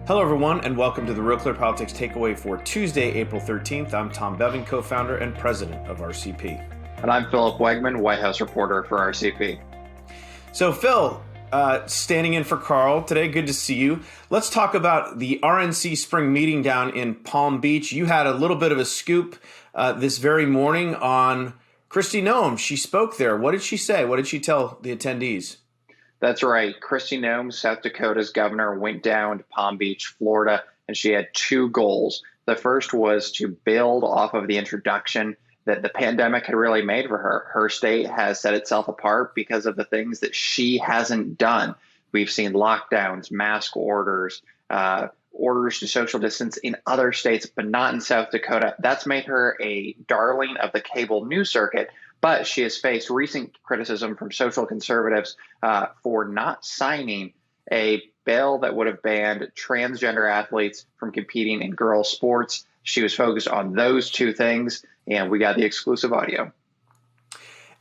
Hello, everyone, and welcome to the Real Clear Politics Takeaway for Tuesday, April 13th. I'm Tom Bevan, co-founder and president of RCP. And I'm Philip Wegmann, White House reporter for RCP. So, Phil, standing in for Carl today. Good to see you. Let's talk about the RNC spring meeting down in Palm Beach. You had a little bit of a scoop this very morning on Kristi Noem. She spoke there. What did she say? What did she tell the attendees? That's right. Kristi Noem, South Dakota's governor, went down to Palm Beach, Florida, and she had two goals. The first was to build off of the introduction that the pandemic had really made for her. Her state has set itself apart because of the things that she hasn't done. We've seen lockdowns, mask orders, orders to social distance in other states, but not in South Dakota. That's made her a darling of the cable news circuit. But she has faced recent criticism from social conservatives for not signing a bill that would have banned transgender athletes from competing in girls' sports. She was focused on those two things, and we got the exclusive audio.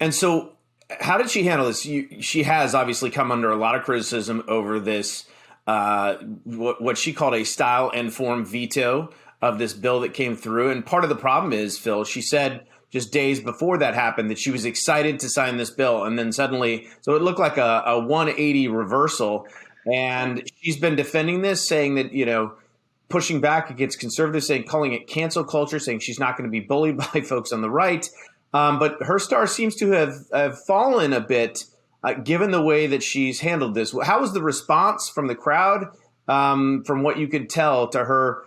And so how did she handle this? She has obviously come under a lot of criticism over this, what she called a style and form veto of this bill that came through. And part of the problem is, Phil, she said just days before that happened that she was excited to sign this bill. And then suddenly, so it looked like a 180 reversal. And she's been defending this, saying that, pushing back against conservatives, calling it cancel culture, saying she's not going to be bullied by folks on the right. But her star seems to have fallen a bit, given the way that she's handled this. How was the response from the crowd, from what you could tell, to her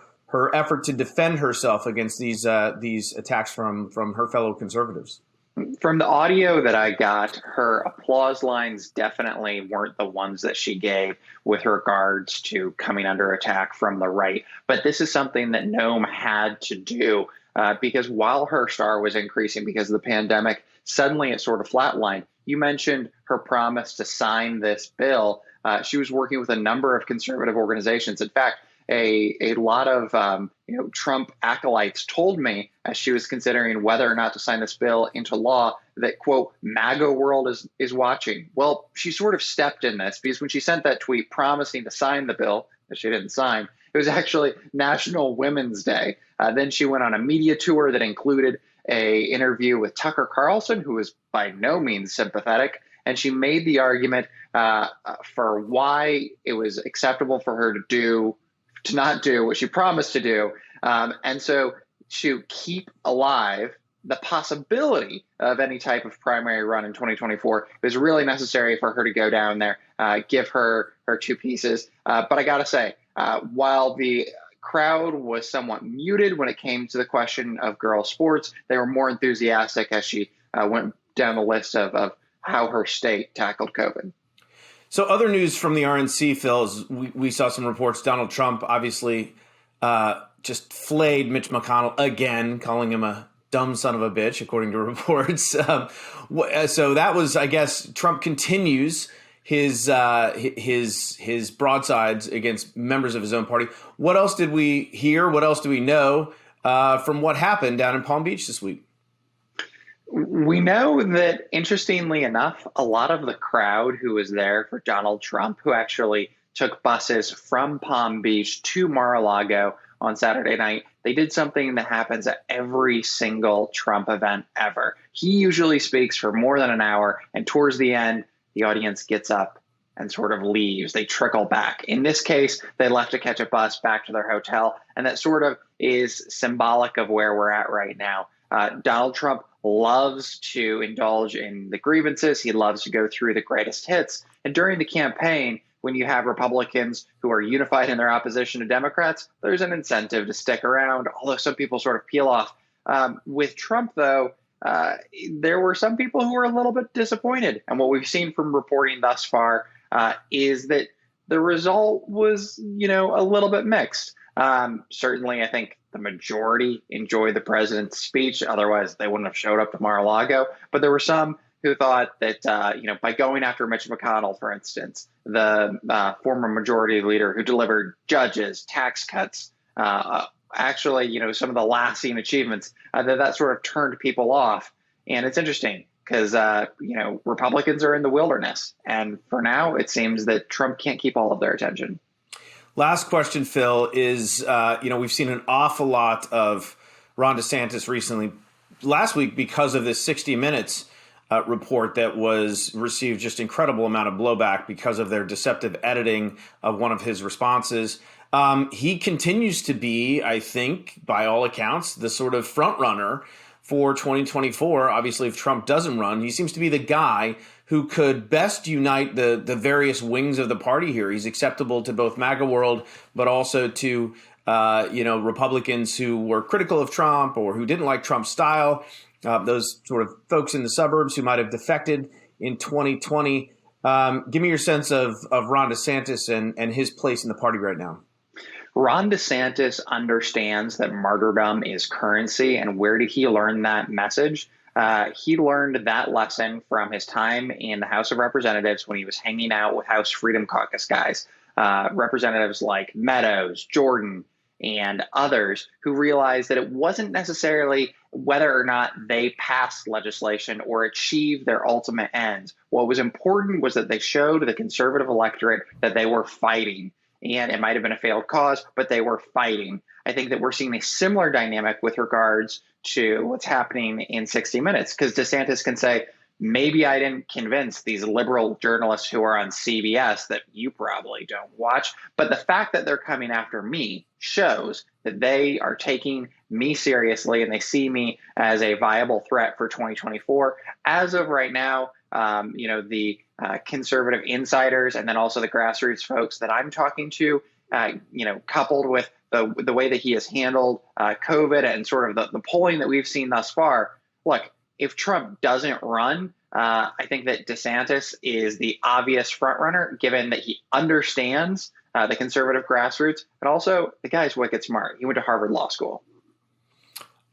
effort to defend herself against these attacks from her fellow conservatives? From the audio that I got, her applause lines definitely weren't the ones that she gave with regards to coming under attack from the right. But this is something that Noem had to do because while her star was increasing because of the pandemic, suddenly it sort of flatlined. You mentioned her promise to sign this bill. She was working with a number of conservative organizations. In fact, a lot of Trump acolytes told me as she was considering whether or not to sign this bill into law that, quote, MAGA world is watching. Well, she sort of stepped in this because when she sent that tweet promising to sign the bill that she didn't sign, it was actually National Women's Day. Then she went on a media tour that included a interview with Tucker Carlson, who was by no means sympathetic. And she made the argument for why it was acceptable for her to not do what she promised to do. And so to keep alive the possibility of any type of primary run in 2024, it was really necessary for her to go down there, give her two pieces. But I got to say, while the crowd was somewhat muted when it came to the question of girls' sports, they were more enthusiastic as she went down the list of how her state tackled COVID. So other news from the RNC, Phil, is we saw some reports. Donald Trump obviously just flayed Mitch McConnell again, calling him a dumb son of a bitch, according to reports. So that was, I guess, Trump continues his broadsides against members of his own party. What else did we hear? What else do we know from what happened down in Palm Beach this week? We know that, interestingly enough, a lot of the crowd who was there for Donald Trump, who actually took buses from Palm Beach to Mar-a-Lago on Saturday night, they did something that happens at every single Trump event ever. He usually speaks for more than an hour, and towards the end, the audience gets up and sort of leaves. They trickle back. In this case, they left to catch a bus back to their hotel, and that sort of is symbolic of where we're at right now. Donald Trump loves to indulge in the grievances. He loves to go through the greatest hits. And during the campaign, when you have Republicans who are unified in their opposition to Democrats, there's an incentive to stick around, although some people sort of peel off. With Trump, though, there were some people who were a little bit disappointed. And what we've seen from reporting thus far is that the result was, a little bit mixed. Certainly, I think the majority enjoyed the president's speech. Otherwise, they wouldn't have showed up to Mar-a-Lago. But there were some who thought that, by going after Mitch McConnell, for instance, the former majority leader who delivered judges, tax cuts, actually, some of the lasting achievements, that sort of turned people off. And it's interesting because, Republicans are in the wilderness. And for now, it seems that Trump can't keep all of their attention. Last question, Phil, is, we've seen an awful lot of Ron DeSantis recently, last week, because of this 60 Minutes report that was received just incredible amount of blowback because of their deceptive editing of one of his responses. He continues to be, I think, by all accounts, the sort of front runner for 2024. Obviously, if Trump doesn't run, he seems to be the guy who could best unite the various wings of the party here. He's acceptable to both MAGA world, but also to Republicans who were critical of Trump or who didn't like Trump's style. Those sort of folks in the suburbs who might have defected in 2020. Give me your sense of Ron DeSantis and his place in the party right now. Ron DeSantis understands that martyrdom is currency. And where did he learn that message? He learned that lesson from his time in the House of Representatives when he was hanging out with House Freedom Caucus guys, representatives like Meadows, Jordan, and others, who realized that it wasn't necessarily whether or not they passed legislation or achieved their ultimate ends. What was important was that they showed the conservative electorate that they were fighting. And it might have been a failed cause, but they were fighting. I think that we're seeing a similar dynamic with regards to what's happening in 60 Minutes, because DeSantis can say, maybe I didn't convince these liberal journalists who are on CBS that you probably don't watch, but the fact that they're coming after me shows that they are taking me seriously and they see me as a viable threat for 2024. As of right now, the conservative insiders and then also the grassroots folks that I'm talking to, coupled with the way that he has handled COVID and sort of the polling that we've seen thus far. Look, if Trump doesn't run, I think that DeSantis is the obvious front runner, given that he understands the conservative grassroots, and also the guy's wicked smart. He went to Harvard Law School.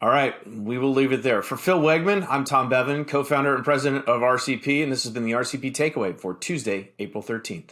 All right, we will leave it there. For Phil Wegmann, I'm Tom Bevan, co-founder and president of RCP, and this has been the RCP Takeaway for Tuesday, April 13th.